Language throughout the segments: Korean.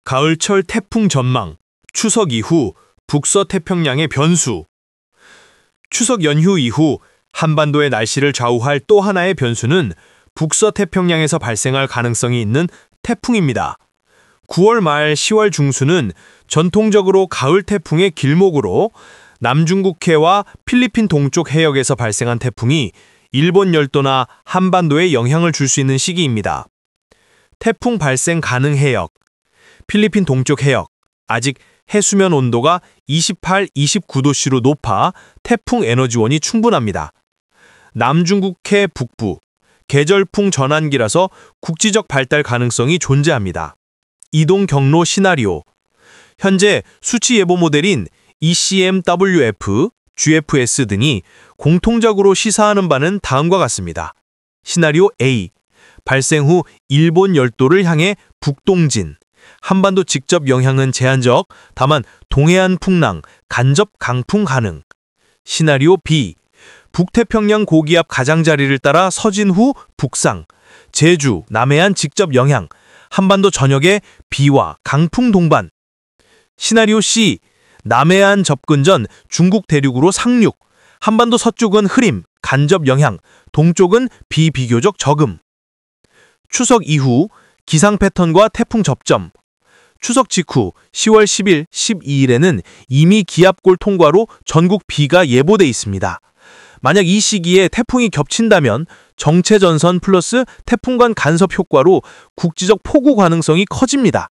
가을철 태풍 전망, 추석 이후 북서태평양의 변수. 추석 연휴 이후 한반도의 날씨를 좌우할 또 하나의 변수는 북서태평양에서 발생할 가능성이 있는 태풍입니다. 9월 말 10월 중순은 전통적으로 가을 태풍의 길목으로 남중국해와 필리핀 동쪽 해역에서 발생한 태풍이 일본 열도나 한반도에 영향을 줄 수 있는 시기입니다. 태풍 발생 가능 해역. 필리핀 동쪽 해역. 아직 해수면 온도가 28, 29도씨로 높아 태풍 에너지원이 충분합니다. 남중국해 북부. 계절풍 전환기라서 국지적 발달 가능성이 존재합니다. 이동 경로 시나리오. 현재 수치 예보 모델인 ECMWF, GFS 등이 공통적으로 시사하는 바는 다음과 같습니다. 시나리오 A. 발생 후 일본 열도를 향해 북동진. 한반도 직접 영향은 제한적, 다만 동해안 풍랑, 간접 강풍 가능. 시나리오 B. 북태평양 고기압 가장자리를 따라 서진 후 북상. 제주, 남해안 직접 영향. 한반도 전역에 비와 강풍 동반. 시나리오 C. 남해안 접근 전 중국 대륙으로 상륙. 한반도 서쪽은 흐림, 간접 영향. 동쪽은 비교적 적음. 추석 이후 기상 패턴과 태풍 접점. 추석 직후 10월 10일, 12일에는 이미 기압골 통과로 전국 비가 예보돼 있습니다. 만약 이 시기에 태풍이 겹친다면 정체전선 플러스 태풍간 간섭 효과로 국지적 폭우 가능성이 커집니다.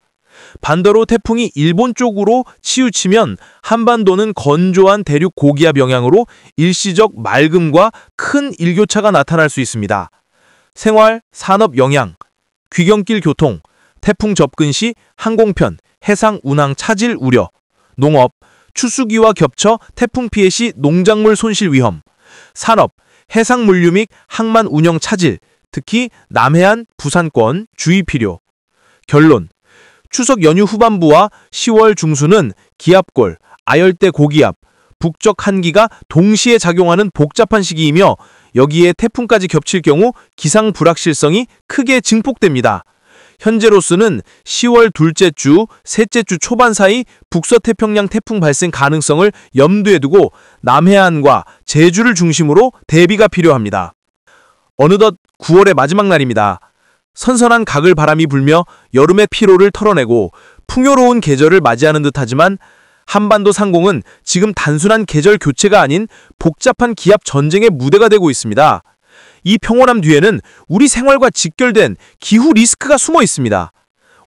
반대로 태풍이 일본 쪽으로 치우치면 한반도는 건조한 대륙 고기압 영향으로 일시적 맑음과 큰 일교차가 나타날 수 있습니다. 생활, 산업 영향, 귀경길 교통, 태풍 접근 시 항공편, 해상 운항 차질 우려, 농업, 추수기와 겹쳐 태풍 피해 시 농작물 손실 위험, 산업, 해상 물류 및 항만 운영 차질, 특히 남해안, 부산권 주의 필요. 결론, 추석 연휴 후반부와 10월 중순은 기압골, 아열대 고기압, 북적 한기가 동시에 작용하는 복잡한 시기이며 여기에 태풍까지 겹칠 경우 기상 불확실성이 크게 증폭됩니다. 현재로서는 10월 둘째 주, 셋째 주 초반 사이 북서태평양 태풍 발생 가능성을 염두에 두고 남해안과 제주를 중심으로 대비가 필요합니다. 어느덧 9월의 마지막 날입니다. 선선한 가을 바람이 불며 여름의 피로를 털어내고 풍요로운 계절을 맞이하는 듯하지만 한반도 상공은 지금 단순한 계절 교체가 아닌 복잡한 기압 전쟁의 무대가 되고 있습니다. 이 평온함 뒤에는 우리 생활과 직결된 기후 리스크가 숨어 있습니다.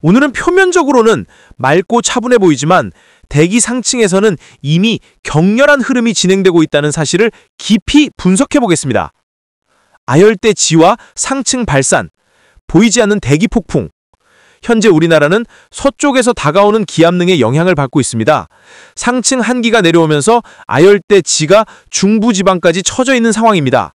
오늘은 표면적으로는 맑고 차분해 보이지만 대기 상층에서는 이미 격렬한 흐름이 진행되고 있다는 사실을 깊이 분석해 보겠습니다. 아열대 지와 상층 발산, 보이지 않는 대기 폭풍. 현재 우리나라는 서쪽에서 다가오는 기압능의 영향을 받고 있습니다. 상층 한기가 내려오면서 아열대 지가 중부지방까지 처져 있는 상황입니다.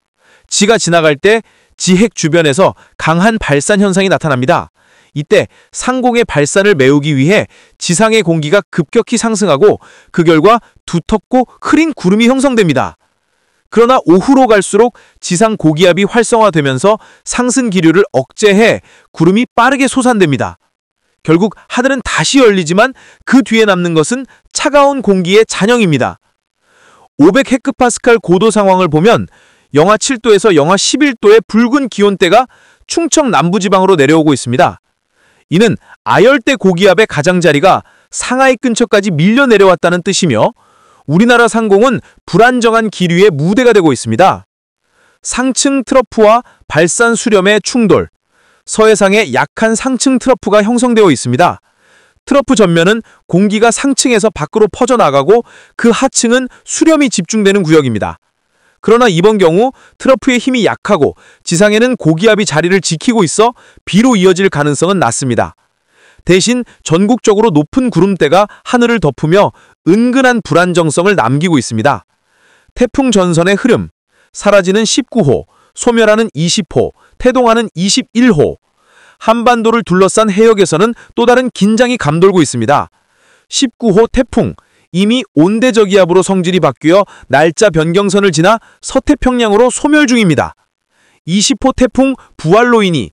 지가 지나갈 때 지핵 주변에서 강한 발산 현상이 나타납니다. 이때 상공의 발산을 메우기 위해 지상의 공기가 급격히 상승하고 그 결과 두텁고 흐린 구름이 형성됩니다. 그러나 오후로 갈수록 지상 고기압이 활성화되면서 상승 기류를 억제해 구름이 빠르게 솟아냅니다. 결국 하늘은 다시 열리지만 그 뒤에 남는 것은 차가운 공기의 잔영입니다. 500헥토파스칼 고도 상황을 보면 영하 7도에서 영하 11도의 붉은 기온대가 충청 남부지방으로 내려오고 있습니다. 이는 아열대 고기압의 가장자리가 상하이 근처까지 밀려 내려왔다는 뜻이며 우리나라 상공은 불안정한 기류의 무대가 되고 있습니다. 상층 트러프와 발산 수렴의 충돌, 서해상에 약한 상층 트러프가 형성되어 있습니다. 트러프 전면은 공기가 상층에서 밖으로 퍼져나가고 그 하층은 수렴이 집중되는 구역입니다. 그러나 이번 경우 트러프의 힘이 약하고 지상에는 고기압이 자리를 지키고 있어 비로 이어질 가능성은 낮습니다. 대신 전국적으로 높은 구름대가 하늘을 덮으며 은근한 불안정성을 남기고 있습니다. 태풍 전선의 흐름, 사라지는 19호, 소멸하는 20호, 태동하는 21호. 한반도를 둘러싼 해역에서는 또 다른 긴장이 감돌고 있습니다. 19호 태풍, 이미 온대저기압으로 성질이 바뀌어 날짜 변경선을 지나 서태평양으로 소멸 중입니다. 20호 태풍 부활로이니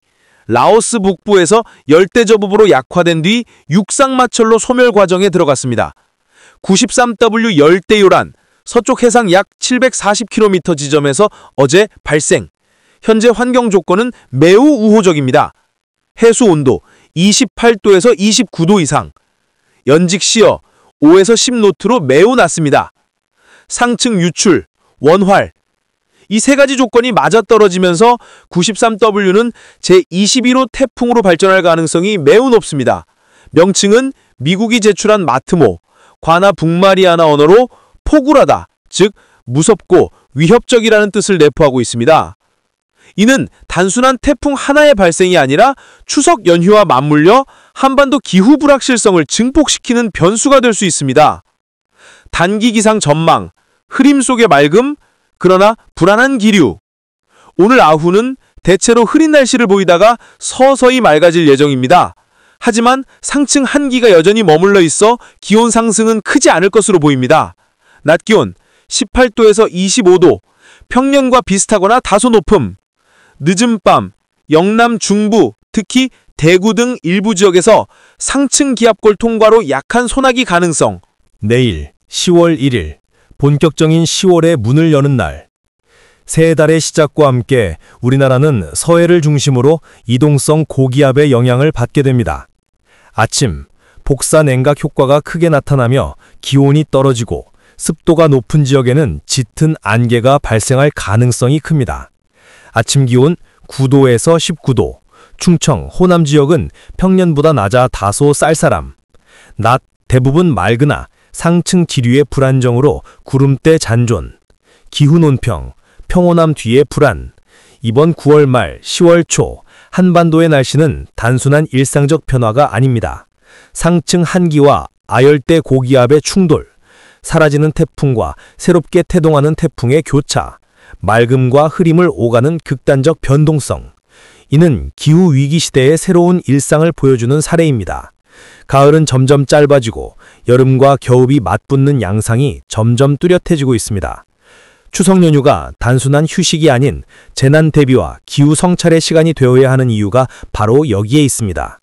라오스 북부에서 열대저북으로 약화된 뒤 육상마철로 소멸 과정에 들어갔습니다. 93W 열대요란 서쪽 해상 약 740km 지점에서 어제 발생. 현재 환경 조건은 매우 우호적입니다. 해수 온도 28도에서 29도 이상. 연직 시어 5에서 10노트로 매우 낮습니다. 상층 유출, 원활. 이 세 가지 조건이 맞아떨어지면서 93W는 제21호 태풍으로 발전할 가능성이 매우 높습니다. 명칭은 미국이 제출한 마트모, 관아 북마리아나 언어로 포굴하다, 즉 무섭고 위협적이라는 뜻을 내포하고 있습니다. 이는 단순한 태풍 하나의 발생이 아니라 추석 연휴와 맞물려 한반도 기후 불확실성을 증폭시키는 변수가 될 수 있습니다. 단기 기상 전망, 흐림 속의 맑음, 그러나 불안한 기류. 오늘 아후는 대체로 흐린 날씨를 보이다가 서서히 맑아질 예정입니다. 하지만 상층 한기가 여전히 머물러 있어 기온 상승은 크지 않을 것으로 보입니다. 낮 기온 18도에서 25도, 평년과 비슷하거나 다소 높음. 늦은 밤, 영남 중부, 특히 대구 등 일부 지역에서 상층 기압골 통과로 약한 소나기 가능성. 내일 10월 1일 본격적인 10월의 문을 여는 날. 새 달의 시작과 함께 우리나라는 서해를 중심으로 이동성 고기압의 영향을 받게 됩니다. 아침, 복사 냉각 효과가 크게 나타나며 기온이 떨어지고 습도가 높은 지역에는 짙은 안개가 발생할 가능성이 큽니다. 아침 기온 9도에서 19도, 충청, 호남 지역은 평년보다 낮아 다소 쌀쌀함. 낮 대부분 맑으나 상층 지류의 불안정으로 구름대 잔존. 기후 논평, 평호남 뒤의 불안. 이번 9월 말 10월 초 한반도의 날씨는 단순한 일상적 변화가 아닙니다. 상층 한기와 아열대 고기압의 충돌, 사라지는 태풍과 새롭게 태동하는 태풍의 교차, 맑음과 흐림을 오가는 극단적 변동성. 이는 기후위기 시대의 새로운 일상을 보여주는 사례입니다. 가을은 점점 짧아지고 여름과 겨울이 맞붙는 양상이 점점 뚜렷해지고 있습니다. 추석 연휴가 단순한 휴식이 아닌 재난 대비와 기후 성찰의 시간이 되어야 하는 이유가 바로 여기에 있습니다.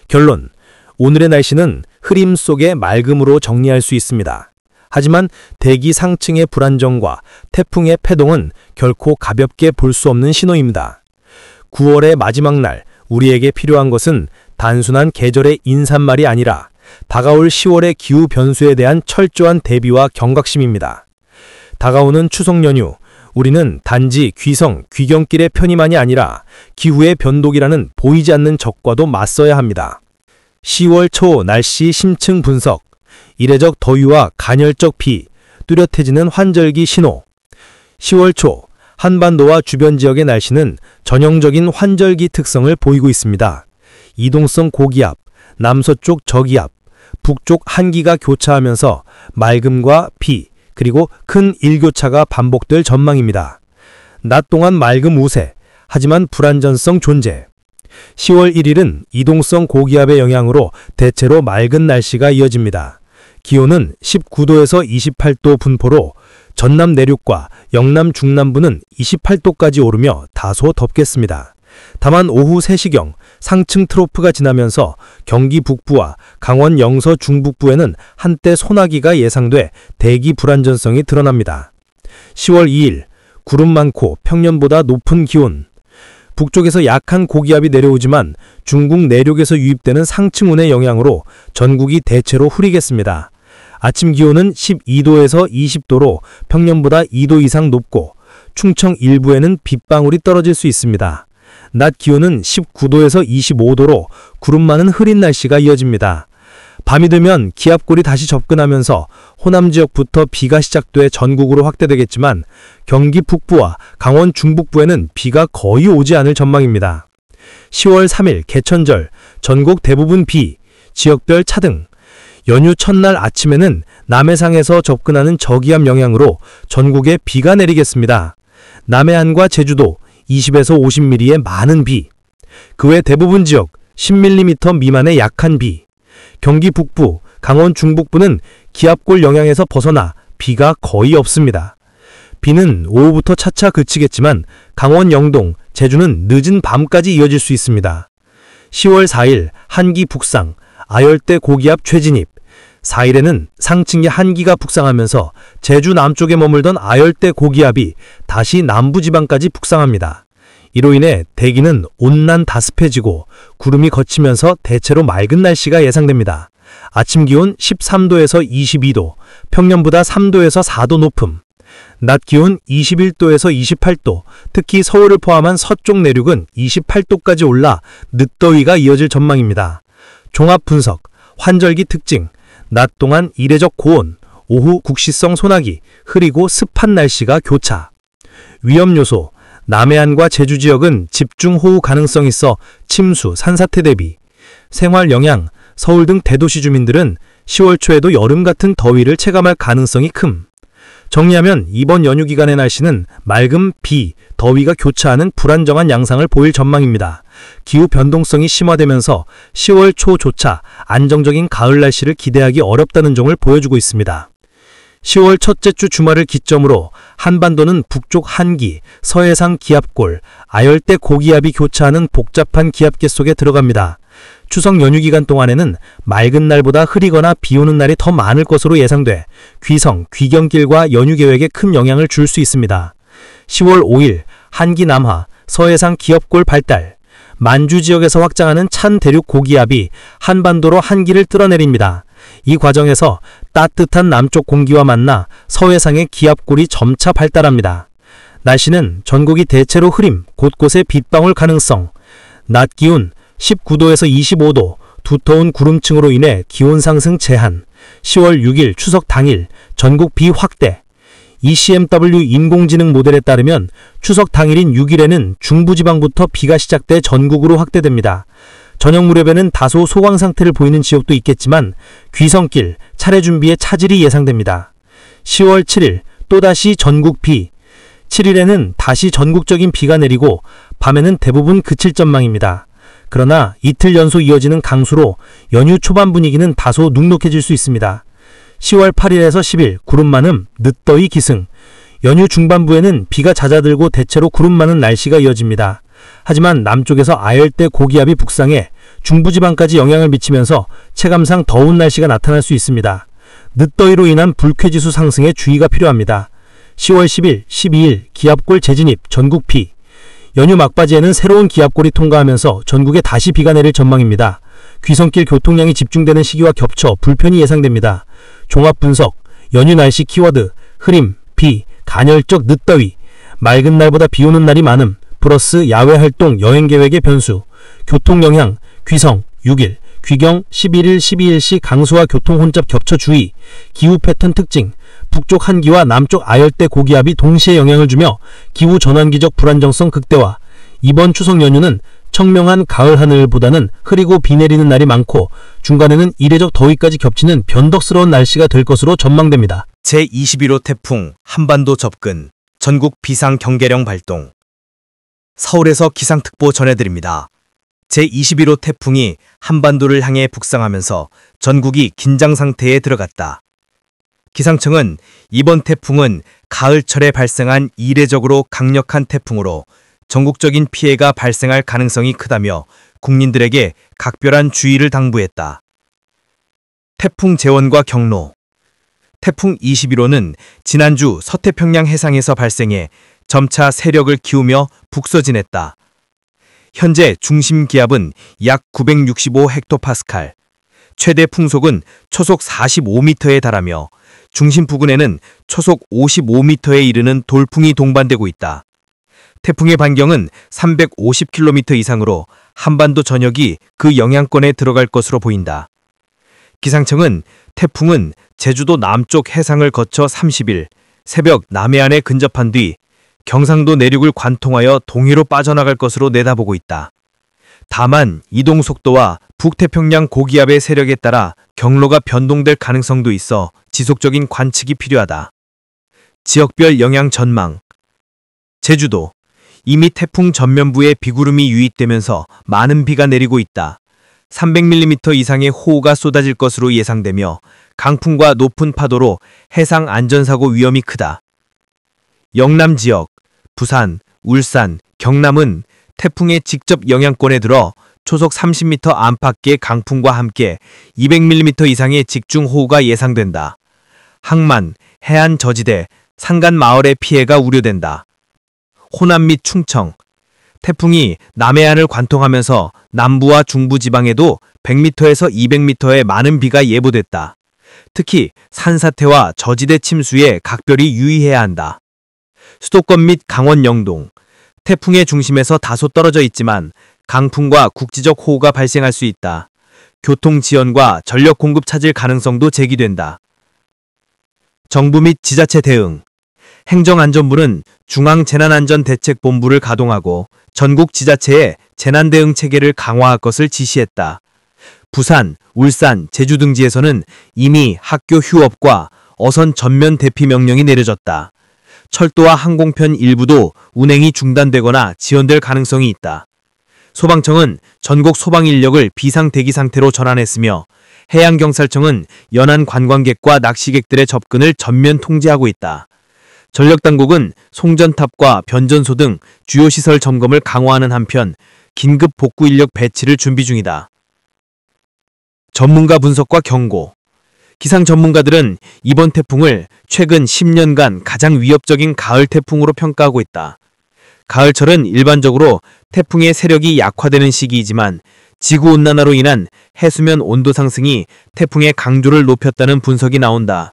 결론, 오늘의 날씨는 흐림 속의 맑음으로 정리할 수 있습니다. 하지만 대기 상층의 불안정과 태풍의 패동은 결코 가볍게 볼 수 없는 신호입니다. 9월의 마지막 날, 우리에게 필요한 것은 단순한 계절의 인사말이 아니라 다가올 10월의 기후 변수에 대한 철저한 대비와 경각심입니다. 다가오는 추석 연휴, 우리는 단지 귀성, 귀경길의 편의만이 아니라 기후의 변동이라는 보이지 않는 적과도 맞서야 합니다. 10월 초 날씨 심층 분석, 이례적 더위와 간헐적 비, 뚜렷해지는 환절기 신호. 10월 초 한반도와 주변 지역의 날씨는 전형적인 환절기 특성을 보이고 있습니다. 이동성 고기압, 남서쪽 저기압, 북쪽 한기가 교차하면서 맑음과 비, 그리고 큰 일교차가 반복될 전망입니다. 낮 동안 맑음 우세, 하지만 불안전성 존재. 10월 1일은 이동성 고기압의 영향으로 대체로 맑은 날씨가 이어집니다. 기온은 19도에서 28도 분포로 전남 내륙과 영남 중남부는 28도까지 오르며 다소 덥겠습니다. 다만 오후 3시경 상층 트로프가 지나면서 경기 북부와 강원 영서 중북부에는 한때 소나기가 예상돼 대기 불안전성이 드러납니다. 10월 2일 구름 많고 평년보다 높은 기온. 북쪽에서 약한 고기압이 내려오지만 중국 내륙에서 유입되는 상층운의 영향으로 전국이 대체로 흐리겠습니다. 아침 기온은 12도에서 20도로 평년보다 2도 이상 높고 충청 일부에는 빗방울이 떨어질 수 있습니다. 낮 기온은 19도에서 25도로 구름 많은 흐린 날씨가 이어집니다. 밤이 되면 기압골이 다시 접근하면서 호남 지역부터 비가 시작돼 전국으로 확대되겠지만 경기 북부와 강원 중북부에는 비가 거의 오지 않을 전망입니다. 10월 3일 개천절, 전국 대부분 비, 지역별 차등. 연휴 첫날 아침에는 남해상에서 접근하는 저기압 영향으로 전국에 비가 내리겠습니다. 남해안과 제주도 20에서 50mm의 많은 비, 그 외 대부분 지역 10mm 미만의 약한 비, 경기 북부, 강원 중북부는 기압골 영향에서 벗어나 비가 거의 없습니다. 비는 오후부터 차차 그치겠지만 강원 영동, 제주는 늦은 밤까지 이어질 수 있습니다. 10월 4일 한기 북상, 아열대 고기압 최진입. 4일에는 상층의 한기가 북상하면서 제주 남쪽에 머물던 아열대 고기압이 다시 남부지방까지 북상합니다. 이로 인해 대기는 온난 다습해지고 구름이 걷히면서 대체로 맑은 날씨가 예상됩니다. 아침 기온 13도에서 22도, 평년보다 3도에서 4도 높음. 낮 기온 21도에서 28도, 특히 서울을 포함한 서쪽 내륙은 28도까지 올라 늦더위가 이어질 전망입니다. 종합 분석, 환절기 특징, 낮 동안 이례적 고온, 오후 국시성 소나기, 흐리고 습한 날씨가 교차. 위험 요소, 남해안과 제주 지역은 집중호우 가능성이 있어 침수, 산사태 대비. 생활 영향, 서울 등 대도시 주민들은 10월 초에도 여름 같은 더위를 체감할 가능성이 큼. 정리하면 이번 연휴 기간의 날씨는 맑음, 비, 더위가 교차하는 불안정한 양상을 보일 전망입니다. 기후 변동성이 심화되면서 10월 초조차 안정적인 가을 날씨를 기대하기 어렵다는 점을 보여주고 있습니다. 10월 첫째 주 주말을 기점으로 한반도는 북쪽 한기, 서해상 기압골, 아열대 고기압이 교차하는 복잡한 기압계 속에 들어갑니다. 추석 연휴 기간 동안에는 맑은 날보다 흐리거나 비 오는 날이 더 많을 것으로 예상돼 귀성, 귀경길과 연휴 계획에 큰 영향을 줄 수 있습니다. 10월 5일 한기 남하, 서해상 기압골 발달, 만주 지역에서 확장하는 찬 대륙 고기압이 한반도로 한기를 끌어내립니다. 이 과정에서 따뜻한 남쪽 공기와 만나 서해상의 기압골이 점차 발달합니다. 날씨는 전국이 대체로 흐림, 곳곳에 빗방울 가능성. 낮 기온 19도에서 25도, 두터운 구름층으로 인해 기온 상승 제한. 10월 6일 추석 당일 전국 비 확대. ECMW 인공지능 모델에 따르면 추석 당일인 6일에는 중부지방부터 비가 시작돼 전국으로 확대됩니다. 저녁 무렵에는 다소 소강 상태를 보이는 지역도 있겠지만 귀성길, 차례 준비에 차질이 예상됩니다. 10월 7일 또다시 전국 비. 7일에는 다시 전국적인 비가 내리고 밤에는 대부분 그칠 전망입니다. 그러나 이틀 연속 이어지는 강수로 연휴 초반 분위기는 다소 눅눅해질 수 있습니다. 10월 8일에서 10일 구름 많음, 늦더위 기승. 연휴 중반부에는 비가 잦아들고 대체로 구름 많은 날씨가 이어집니다. 하지만 남쪽에서 아열대 고기압이 북상해 중부지방까지 영향을 미치면서 체감상 더운 날씨가 나타날 수 있습니다. 늦더위로 인한 불쾌지수 상승에 주의가 필요합니다. 10월 10일, 12일 기압골 재진입, 전국 비. 연휴 막바지에는 새로운 기압골이 통과하면서 전국에 다시 비가 내릴 전망입니다. 귀성길 교통량이 집중되는 시기와 겹쳐 불편이 예상됩니다. 종합 분석, 연휴 날씨 키워드, 흐림, 비, 간헐적 늦더위, 맑은 날보다 비 오는 날이 많음, 플러스 야외 활동, 여행 계획의 변수, 교통 영향, 귀성, 6일, 귀경, 11일, 12일시 강수와 교통 혼잡 겹쳐 주의, 기후 패턴 특징, 북쪽 한기와 남쪽 아열대 고기압이 동시에 영향을 주며 기후 전환기적 불안정성 극대화. 이번 추석 연휴는 청명한 가을 하늘보다는 흐리고 비 내리는 날이 많고 중간에는 이례적 더위까지 겹치는 변덕스러운 날씨가 될 것으로 전망됩니다. 제21호 태풍 한반도 접근, 전국 비상 경계령 발동. 서울에서 기상특보 전해드립니다. 제21호 태풍이 한반도를 향해 북상하면서 전국이 긴장 상태에 들어갔다. 기상청은 이번 태풍은 가을철에 발생한 이례적으로 강력한 태풍으로 전국적인 피해가 발생할 가능성이 크다며 국민들에게 각별한 주의를 당부했다. 태풍 재원과 경로. 태풍 21호는 지난주 서태평양 해상에서 발생해 점차 세력을 키우며 북서진했다. 현재 중심 기압은 약 965헥토파스칼, 최대 풍속은 초속 45m에 달하며 중심 부근에는 초속 55m에 이르는 돌풍이 동반되고 있다. 태풍의 반경은 350km 이상으로 한반도 전역이 그 영향권에 들어갈 것으로 보인다. 기상청은 태풍은 제주도 남쪽 해상을 거쳐 30일 새벽 남해안에 근접한 뒤 경상도 내륙을 관통하여 동해로 빠져나갈 것으로 내다보고 있다. 다만 이동 속도와 북태평양 고기압의 세력에 따라 경로가 변동될 가능성도 있어 지속적인 관측이 필요하다. 지역별 영향 전망. 제주도. 이미 태풍 전면부에 비구름이 유입되면서 많은 비가 내리고 있다. 300mm 이상의 호우가 쏟아질 것으로 예상되며 강풍과 높은 파도로 해상 안전사고 위험이 크다. 영남 지역, 부산, 울산, 경남은 태풍의 직접 영향권에 들어 초속 30m 안팎의 강풍과 함께 200mm 이상의 집중호우가 예상된다. 항만, 해안 저지대, 산간 마을의 피해가 우려된다. 호남 및 충청, 태풍이 남해안을 관통하면서 남부와 중부 지방에도 100m에서 200m의 많은 비가 예보됐다. 특히 산사태와 저지대 침수에 각별히 유의해야 한다. 수도권 및 강원 영동, 태풍의 중심에서 다소 떨어져 있지만 강풍과 국지적 호우가 발생할 수 있다. 교통 지연과 전력 공급 차질 가능성도 제기된다. 정부 및 지자체 대응, 행정안전부는 중앙재난안전대책본부를 가동하고 전국 지자체에 재난대응 체계를 강화할 것을 지시했다. 부산, 울산, 제주 등지에서는 이미 학교 휴업과 어선 전면 대피 명령이 내려졌다. 철도와 항공편 일부도 운행이 중단되거나 지연될 가능성이 있다. 소방청은 전국 소방 인력을 비상대기 상태로 전환했으며 해양경찰청은 연안 관광객과 낚시객들의 접근을 전면 통제하고 있다. 전력당국은 송전탑과 변전소 등 주요 시설 점검을 강화하는 한편 긴급 복구 인력 배치를 준비 중이다. 전문가 분석과 경고. 기상 전문가들은 이번 태풍을 최근 10년간 가장 위협적인 가을 태풍으로 평가하고 있다. 가을철은 일반적으로 태풍의 세력이 약화되는 시기이지만 지구온난화로 인한 해수면 온도 상승이 태풍의 강조를 높였다는 분석이 나온다.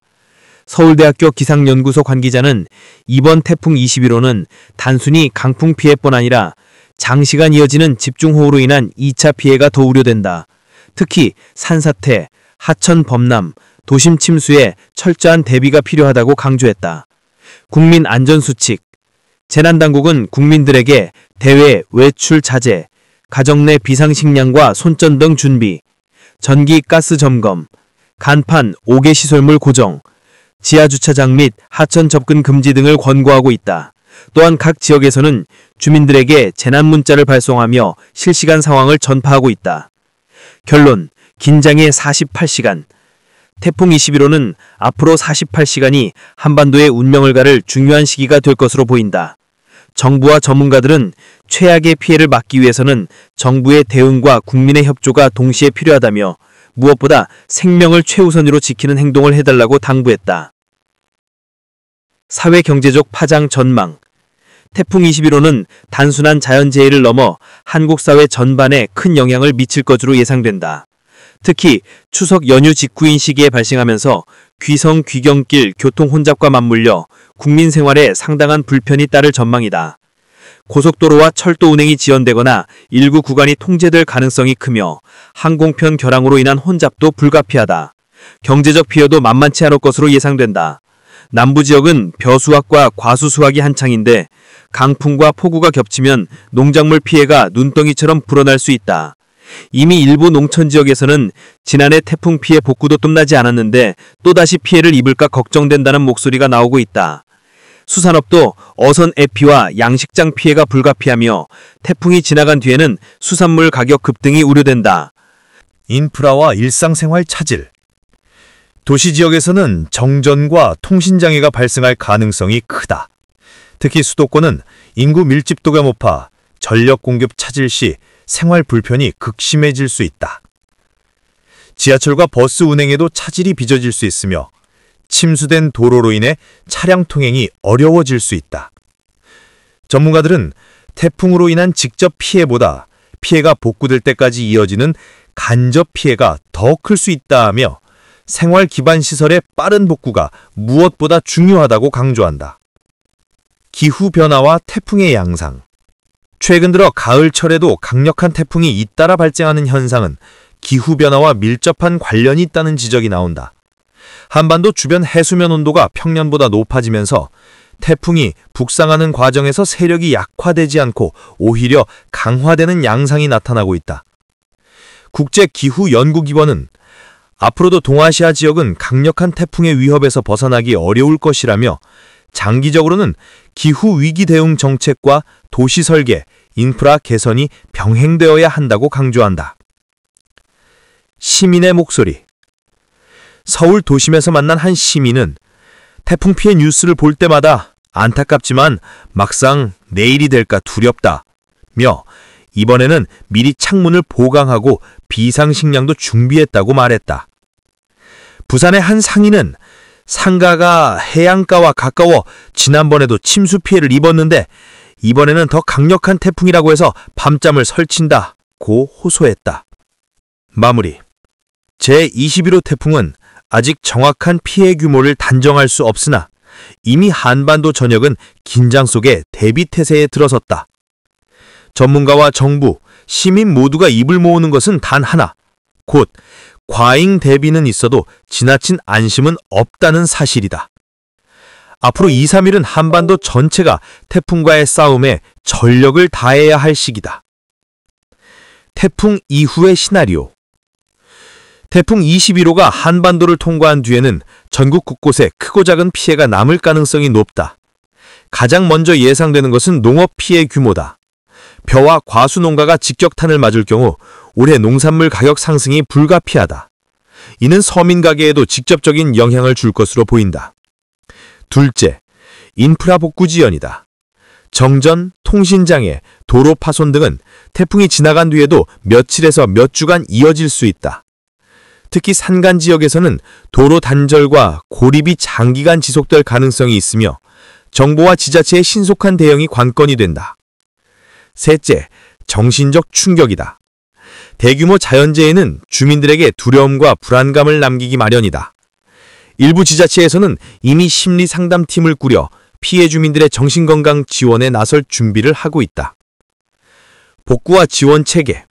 서울대학교 기상연구소 관계자는 이번 태풍 21호는 단순히 강풍 피해뿐 아니라 장시간 이어지는 집중호우로 인한 2차 피해가 더 우려된다. 특히 산사태, 하천 범람, 도심 침수에 철저한 대비가 필요하다고 강조했다. 국민 안전수칙. 재난당국은 국민들에게 대외, 외출 자제, 가정 내 비상식량과 손전 등 준비, 전기, 가스 점검, 간판, 5개 시설물 고정, 지하주차장 및 하천 접근 금지 등을 권고하고 있다. 또한 각 지역에서는 주민들에게 재난문자를 발송하며 실시간 상황을 전파하고 있다. 결론, 긴장의 48시간. 태풍 21호는 앞으로 48시간이 한반도의 운명을 가를 중요한 시기가 될 것으로 보인다. 정부와 전문가들은 최악의 피해를 막기 위해서는 정부의 대응과 국민의 협조가 동시에 필요하다며 무엇보다 생명을 최우선으로 지키는 행동을 해달라고 당부했다. 사회경제적 파장 전망. 태풍 21호는 단순한 자연재해를 넘어 한국 사회 전반에 큰 영향을 미칠 것으로 예상된다. 특히 추석 연휴 직후인 시기에 발생하면서 귀성 귀경길 교통 혼잡과 맞물려 국민 생활에 상당한 불편이 따를 전망이다. 고속도로와 철도 운행이 지연되거나 일부 구간이 통제될 가능성이 크며 항공편 결항으로 인한 혼잡도 불가피하다. 경제적 피해도 만만치 않을 것으로 예상된다. 남부 지역은 벼수확과 과수수확이 한창인데 강풍과 폭우가 겹치면 농작물 피해가 눈덩이처럼 불어날 수 있다. 이미 일부 농촌 지역에서는 지난해 태풍 피해 복구도 끝나지 않았는데 또다시 피해를 입을까 걱정된다는 목소리가 나오고 있다. 수산업도 어선 애피와 양식장 피해가 불가피하며 태풍이 지나간 뒤에는 수산물 가격 급등이 우려된다. 인프라와 일상생활 차질. 도시 지역에서는 정전과 통신장애가 발생할 가능성이 크다. 특히 수도권은 인구 밀집도가 높아 전력 공급 차질 시 생활 불편이 극심해질 수 있다. 지하철과 버스 운행에도 차질이 빚어질 수 있으며 침수된 도로로 인해 차량 통행이 어려워질 수 있다. 전문가들은 태풍으로 인한 직접 피해보다 피해가 복구될 때까지 이어지는 간접 피해가 더 클 수 있다며 생활 기반 시설의 빠른 복구가 무엇보다 중요하다고 강조한다. 기후변화와 태풍의 양상. 최근 들어 가을철에도 강력한 태풍이 잇따라 발생하는 현상은 기후변화와 밀접한 관련이 있다는 지적이 나온다. 한반도 주변 해수면 온도가 평년보다 높아지면서 태풍이 북상하는 과정에서 세력이 약화되지 않고 오히려 강화되는 양상이 나타나고 있다. 국제기후연구기관은 앞으로도 동아시아 지역은 강력한 태풍의 위협에서 벗어나기 어려울 것이라며 장기적으로는 기후위기 대응 정책과 도시 설계, 인프라 개선이 병행되어야 한다고 강조한다. 시민의 목소리. 서울 도심에서 만난 한 시민은 태풍 피해 뉴스를 볼 때마다 안타깝지만 막상 내일이 될까 두렵다. 며 이번에는 미리 창문을 보강하고 비상식량도 준비했다고 말했다. 부산의 한 상인은 상가가 해안가와 가까워 지난번에도 침수 피해를 입었는데 이번에는 더 강력한 태풍이라고 해서 밤잠을 설친다고 호소했다. 마무리. 제21호 태풍은 아직 정확한 피해 규모를 단정할 수 없으나 이미 한반도 전역은 긴장 속에 대비태세에 들어섰다. 전문가와 정부, 시민 모두가 입을 모으는 것은 단 하나, 곧 과잉 대비는 있어도 지나친 안심은 없다는 사실이다. 앞으로 2, 3일은 한반도 전체가 태풍과의 싸움에 전력을 다해야 할 시기다. 태풍 이후의 시나리오. 태풍 21호가 한반도를 통과한 뒤에는 전국 곳곳에 크고 작은 피해가 남을 가능성이 높다. 가장 먼저 예상되는 것은 농업 피해 규모다. 벼와 과수 농가가 직격탄을 맞을 경우 올해 농산물 가격 상승이 불가피하다. 이는 서민 가게에도 직접적인 영향을 줄 것으로 보인다. 둘째, 인프라 복구 지연이다. 정전, 통신장애, 도로 파손 등은 태풍이 지나간 뒤에도 며칠에서 몇 주간 이어질 수 있다. 특히 산간 지역에서는 도로 단절과 고립이 장기간 지속될 가능성이 있으며 정부와 지자체의 신속한 대응이 관건이 된다. 셋째, 정신적 충격이다. 대규모 자연재해는 주민들에게 두려움과 불안감을 남기기 마련이다. 일부 지자체에서는 이미 심리상담팀을 꾸려 피해 주민들의 정신건강 지원에 나설 준비를 하고 있다. 복구와 지원 체계.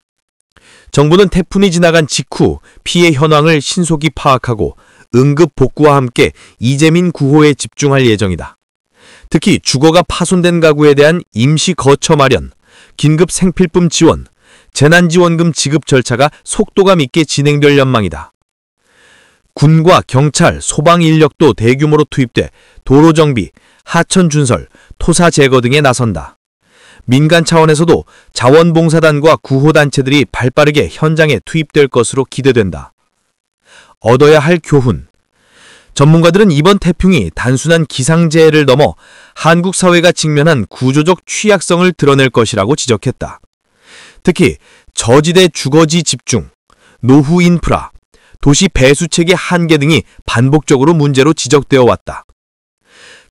정부는 태풍이 지나간 직후 피해 현황을 신속히 파악하고 응급 복구와 함께 이재민 구호에 집중할 예정이다. 특히 주거가 파손된 가구에 대한 임시 거처 마련, 긴급 생필품 지원, 재난지원금 지급 절차가 속도감 있게 진행될 전망이다. 군과 경찰, 소방 인력도 대규모로 투입돼 도로 정비, 하천 준설, 토사 제거 등에 나선다. 민간 차원에서도 자원봉사단과 구호단체들이 발빠르게 현장에 투입될 것으로 기대된다. 얻어야 할 교훈. 전문가들은 이번 태풍이 단순한 기상재해를 넘어 한국 사회가 직면한 구조적 취약성을 드러낼 것이라고 지적했다. 특히 저지대 주거지 집중, 노후 인프라, 도시 배수체계 한계 등이 반복적으로 문제로 지적되어 왔다.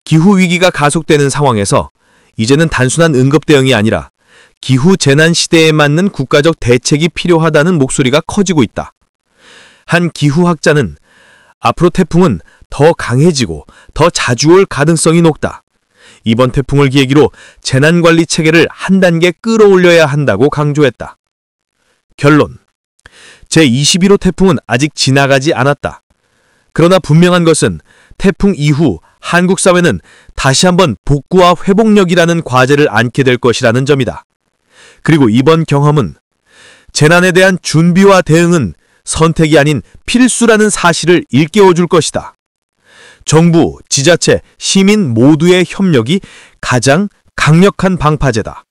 기후위기가 가속되는 상황에서 이제는 단순한 응급 대응이 아니라 기후 재난 시대에 맞는 국가적 대책이 필요하다는 목소리가 커지고 있다. 한 기후학자는 앞으로 태풍은 더 강해지고 더 자주 올 가능성이 높다. 이번 태풍을 계기로 재난관리 체계를 한 단계 끌어올려야 한다고 강조했다. 결론. 제21호 태풍은 아직 지나가지 않았다. 그러나 분명한 것은 태풍 이후 한국 사회는 다시 한번 복구와 회복력이라는 과제를 안게 될 것이라는 점이다. 그리고 이번 경험은 재난에 대한 준비와 대응은 선택이 아닌 필수라는 사실을 일깨워줄 것이다. 정부, 지자체, 시민 모두의 협력이 가장 강력한 방파제다.